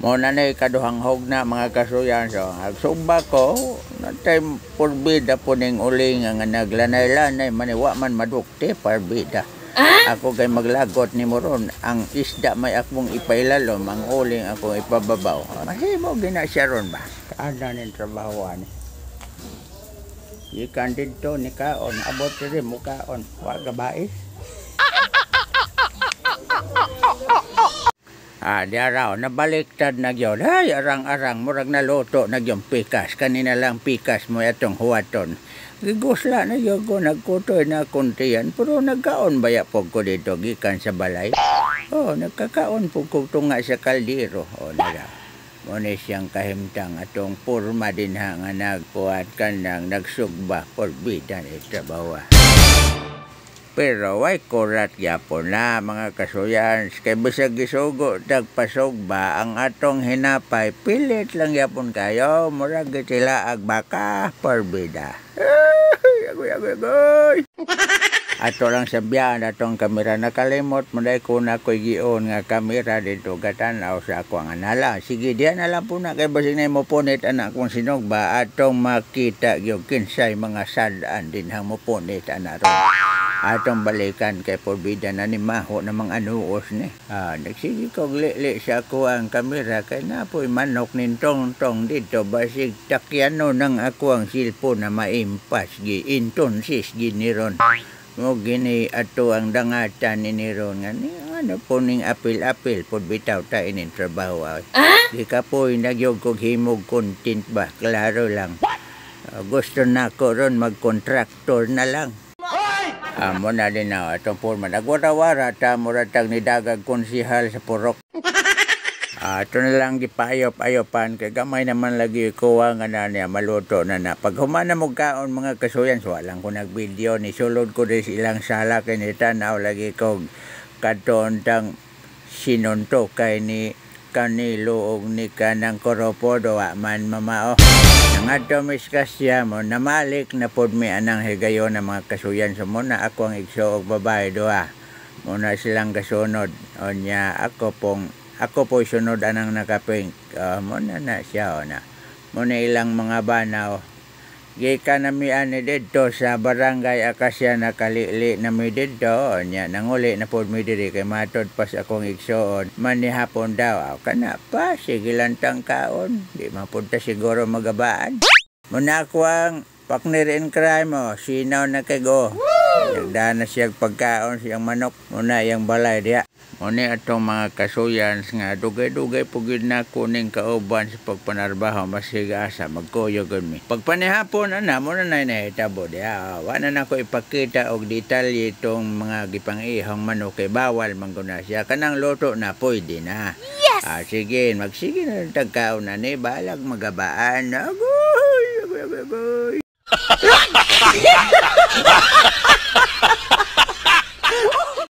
Muna na ikaduhanghog na mga kasuyan. So, agsumba ko, natay purbida po ning uling nga naglanay-lanay, maniwa man madukte, parbida. Ako kay maglagot ni Moron, ang isda may akong ipailalom, ang uling akong ipababaw. Mahimo gina siya ron ba? Kaanda ng trabaho ni. Ikan dito ni kaon, abot rin mo kaon, wag gabae. Di araw, nabaliktad na yun. Ay, arang-arang, murag naluto na yung pikas. Kanina lang pikas mo itong huwaton. Gigusla na yun ko, nagkutoy na kuntiyan. Pero nagkaon baya po ko dito, gikan sa balay. Nagkakaon po ko tunga sa kaldero. Nara. Muna siyang kahimtang atong purma din nga nagpuat ka nang nagsugba por bida ni trabaho. Pero way kurat yapon na mga kasuyan. Kay bisag gisugo tagpasog ba ang atong hinapay. Pilit lang yapon kayo. Murag sila agbaka porbida. Agoy. Ato lang sabihan atong kamera nakalimot. Munday ko na ko'y gion nga kamera dito gatanaw sa ako ang anala. Sige diyan na lang po na kay basig na mo punit anak kong sinugba. Atong makita yung kinsay mga sadaan din hang mo punit anak ron. Atong balikan kay porbida na ni maho namang anuos ni. Nagsige kog li sa ako ang kamera kay napoy manok nin tong dito basig takyano ng ako ang silpo na maimpas gi intonsis giniron. Mo gini ato ang dangatan ni niron nga ni ano po ning apil-apil pod bitaw ta inin trabaho. Di ka po'y nagyog kog himog content ba, klaro lang. Gusto na ko ron mag-contractor na lang. Amo na din na itong purma. Nagwara-wara ta muratag ni dagag konsihal sa purok. Ito na lang gipayop-ayopan kay gamay naman lagi kuha nga na niya maluto na na. Pag humana mo kaon mga kasuyan, so walang ko nag-video ni sulod ko din ilang sala kay ni tanaw lagi kog katon tang sinunto kay ni Kanilo og ni kanang koropodo man mamao. Nangadto miskasya mo namalik na pod mi anang higayon ng mga kasuyan sa muna ako ang igso og babae doa. Muna silang kasunod onya ako po sunod anang nakaping muna na siya na. Muna ilang mga banaw. Gikan nami ani didto sa barangay Akasya nakalili nami didto nya nanguli na pod mi diri kay matod pas akong igsoon manihapon daw kana pa sige lantang kaon di mapunta siguro magabaan muna ako ang partner in crime sinaw na kay go nagdana siya pagkaon siyang manok muna yang balay diya. Muna atong mga kasuyan nga dugay-dugay pugid na kuning kauban sa pagpanarbaho masiga asa magkuyog mi. Pagpanihapon ana mo na nahitabo diha. Wala na ko ipakita og detalye itong mga gipang-ihang manok kay bawal man guna siya. Kanang luto na pwede na. Yes! Sige, magsige na lang tagkaon na ni balag magabaan. Agoy.